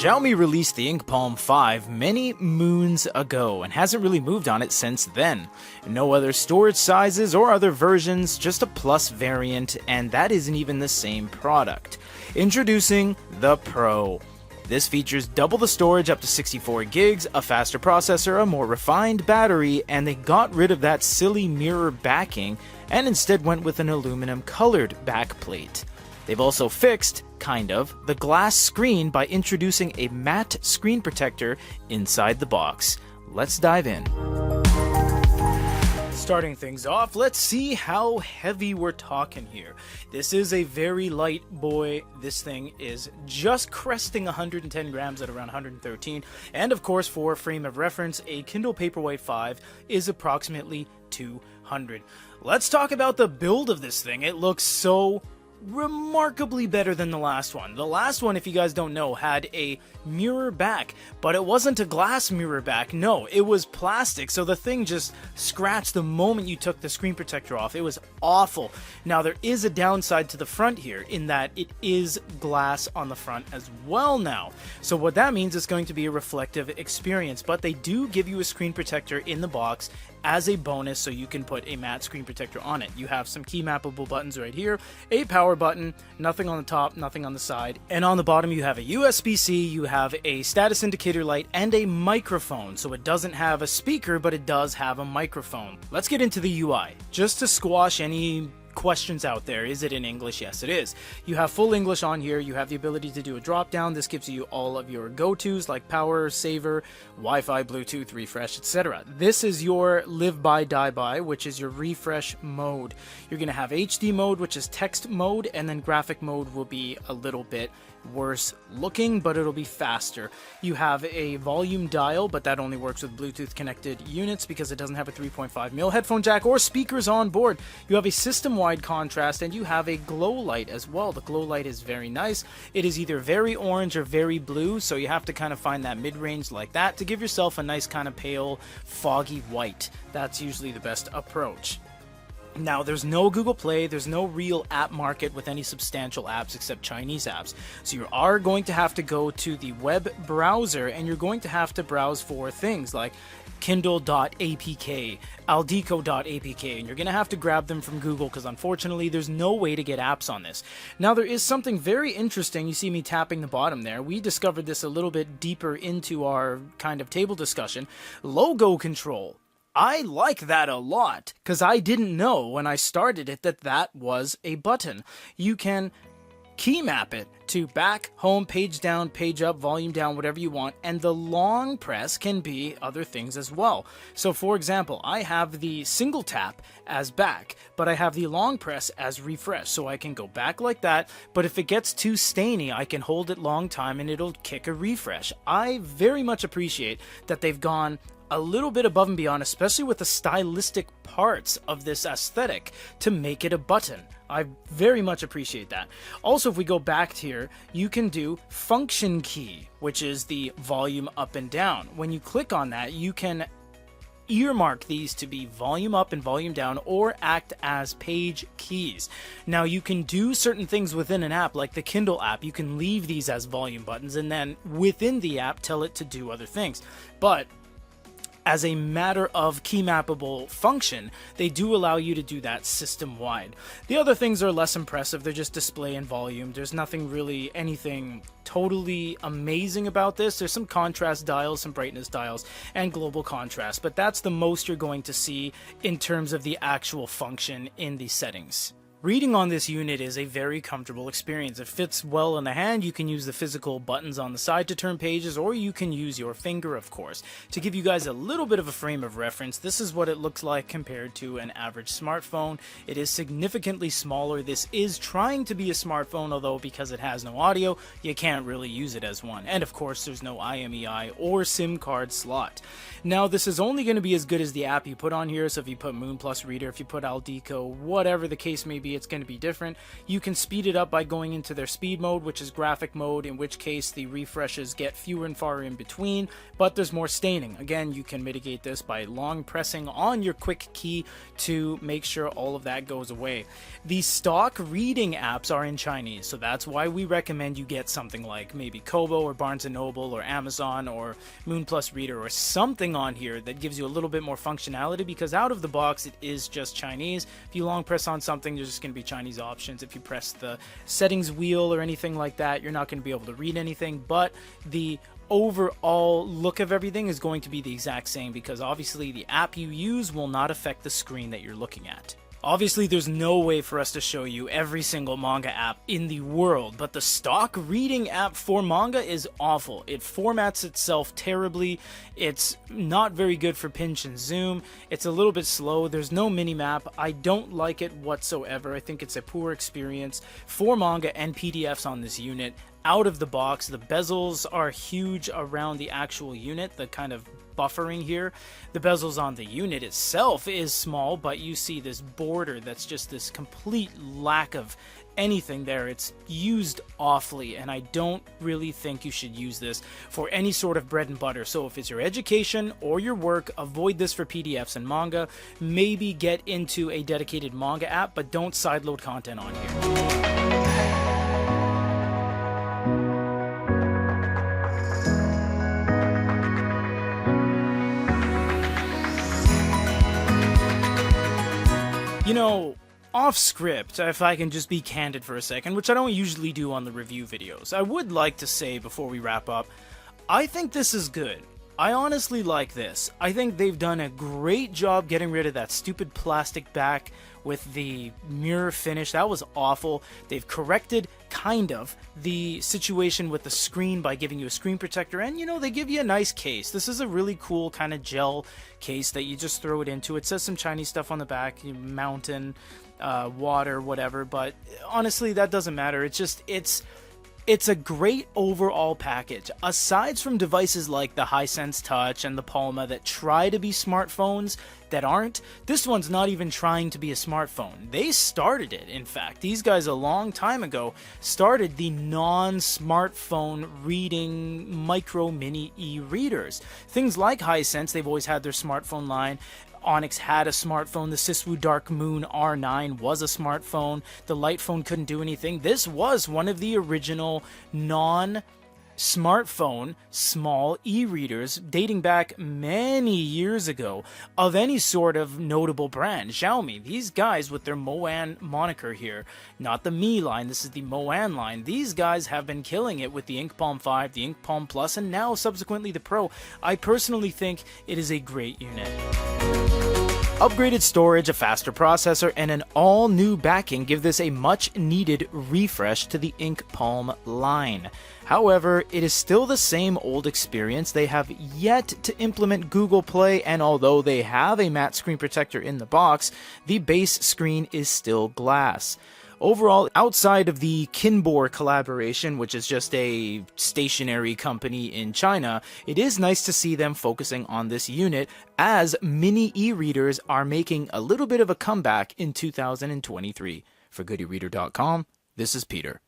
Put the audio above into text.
Xiaomi released the Inkpalm 5 many moons ago and hasn't really moved on it since then. No other storage sizes or other versions, just a Plus variant, and that isn't even the same product. Introducing the Pro. This features double the storage up to 64 gigs, a faster processor, a more refined battery, and they got rid of that silly mirror backing and instead went with an aluminum colored backplate. They've also fixed, kind of, the glass screen by introducing a matte screen protector inside the box. Let's dive in. Starting things off, let's see how heavy we're talking here. This is a very light boy. This thing is just cresting 110 grams at around 113. And of course, for a frame of reference, a Kindle Paperwhite 5 is approximately 200. Let's talk about the build of this thing. It looks so remarkably better than the last one. The last one, if you guys don't know, had a mirror back, but it wasn't a glass mirror back. No, it was plastic, so the thing just scratched the moment you took the screen protector off. It was awful. Now, there is a downside to the front here in that it is glass on the front as well now. So what that means is going to be a reflective experience, but they do give you a screen protector in the box as a bonus, so you can put a matte screen protector on it. You have some key mappable buttons right here, a power button, nothing on the top, nothing on the side, and on the bottom you have a USB-C, you have a status indicator light, and a microphone. So it doesn't have a speaker, but it does have a microphone. Let's get into the UI. Just to squash any questions out there, is it in English? Yes, it is. You have full English on here. You have the ability to do a drop down. This gives you all of your go-tos like power, saver, Wi-Fi, Bluetooth, refresh, etc. This is your live by, die by, which is your refresh mode. You're going to have HD mode, which is text mode, and then graphic mode will be a little bit worse looking, but it'll be faster. You have a volume dial, but that only works with Bluetooth connected units because it doesn't have a 3.5mm headphone jack or speakers on board. You have a system-wide contrast, and you have a glow light as well. The glow light is very nice. It is either very orange or very blue, so you have to kind of find that mid-range like that to give yourself a nice kind of pale, foggy white. That's usually the best approach. Now, there's no Google Play, there's no real app market with any substantial apps except Chinese apps. So you are going to have to go to the web browser, and you're going to have to browse for things like kindle.apk, aldeco.apk, and you're going to have to grab them from Google because unfortunately there's no way to get apps on this. Now, there is something very interesting. You see me tapping the bottom there. We discovered this a little bit deeper into our kind of table discussion. Logo control. I like that a lot, because I didn't know when I started it that that was a button. You can key map it to back, home, page down, page up, volume down, whatever you want, and the long press can be other things as well. So for example, I have the single tap as back, but I have the long press as refresh, so I can go back like that, but if it gets too stainy, I can hold it long time and it'll kick a refresh. I very much appreciate that they've gone a little bit above and beyond, especially with the stylistic parts of this aesthetic, to make it a button. I very much appreciate that. Also, if we go back here, you can do function key, which is the volume up and down. When you click on that, you can earmark these to be volume up and volume down or act as page keys. Now, you can do certain things within an app, like the Kindle app. You can leave these as volume buttons and then within the app tell it to do other things. But as a matter of key mappable function, they do allow you to do that system-wide. The other things are less impressive. They're just display and volume. There's nothing really, anything totally amazing about this. There's some contrast dials, some brightness dials, and global contrast, but that's the most you're going to see in terms of the actual function in the settings. Reading on this unit is a very comfortable experience. It fits well in the hand. You can use the physical buttons on the side to turn pages, or you can use your finger, of course. To give you guys a little bit of a frame of reference, this is what it looks like compared to an average smartphone. It is significantly smaller. This is trying to be a smartphone, although because it has no audio, you can't really use it as one. And of course, there's no IMEI or SIM card slot. Now, this is only going to be as good as the app you put on here, so if you put Moon Plus Reader, if you put Aldeco, whatever the case may be, maybe it's going to be different. You can speed it up by going into their speed mode, which is graphic mode, in which case the refreshes get fewer and far in between, but there's more staining. Again, you can mitigate this by long pressing on your quick key to make sure all of that goes away. The stock reading apps are in Chinese, so that's why we recommend you get something like maybe Kobo or Barnes & Noble or Amazon or Moon Plus Reader or something on here that gives you a little bit more functionality, because out of the box it is just Chinese. If you long press on something, there's just going to be Chinese options. If you press the settings wheel or anything like that, you're not going to be able to read anything, but the overall look of everything is going to be the exact same, because obviously the app you use will not affect the screen that you're looking at. Obviously, there's no way for us to show you every single manga app in the world, but the stock reading app for manga is awful. It formats itself terribly. It's not very good for pinch and zoom. It's a little bit slow. There's no mini-map. I don't like it whatsoever. I think it's a poor experience for manga and PDFs on this unit. Out of the box, the bezels are huge around the actual unit, the kind of buffering here. The bezels on the unit itself is small, but you see this border that's just this complete lack of anything there. It's used awfully, and I don't really think you should use this for any sort of bread and butter. So if it's your education or your work, avoid this for PDFs and manga. Maybe get into a dedicated manga app, but don't sideload content on here. You know, off script, if I can just be candid for a second, which I don't usually do on the review videos, I would like to say before we wrap up, I think this is good. I honestly like this. I think they've done a great job getting rid of that stupid plastic back with the mirror finish. That was awful. They've corrected, kind of, the situation with the screen by giving you a screen protector, and, you know, they give you a nice case. This is a really cool kind of gel case that you just throw it into. It says some Chinese stuff on the back, mountain, water, whatever, but honestly, that doesn't matter. It's just, it's a great overall package. Aside from devices like the Hisense Touch and the Palma that try to be smartphones that aren't, this one's not even trying to be a smartphone. They started it, in fact. These guys a long time ago started the non-smartphone reading micro mini e-readers. Things like Hisense, they've always had their smartphone line. Onyx had a smartphone. The Siswu Dark Moon R9 was a smartphone. The Light Phone couldn't do anything. This was one of the original non-smartphone small e-readers dating back many years ago of any sort of notable brand. Xiaomi, these guys with their Moan moniker here, not the Mi line, this is the Moan line. These guys have been killing it with the Inkpalm 5, the Inkpalm Plus, and now subsequently the Pro. I personally think it is a great unit. Upgraded storage, a faster processor, and an all-new backing give this a much-needed refresh to the Inkpalm line. However, it is still the same old experience. They have yet to implement Google Play, and although they have a matte screen protector in the box, the base screen is still glass. Overall, outside of the Kinbor collaboration, which is just a stationery company in China, it is nice to see them focusing on this unit as mini e-readers are making a little bit of a comeback in 2023. For GoodEreader.com, this is Peter.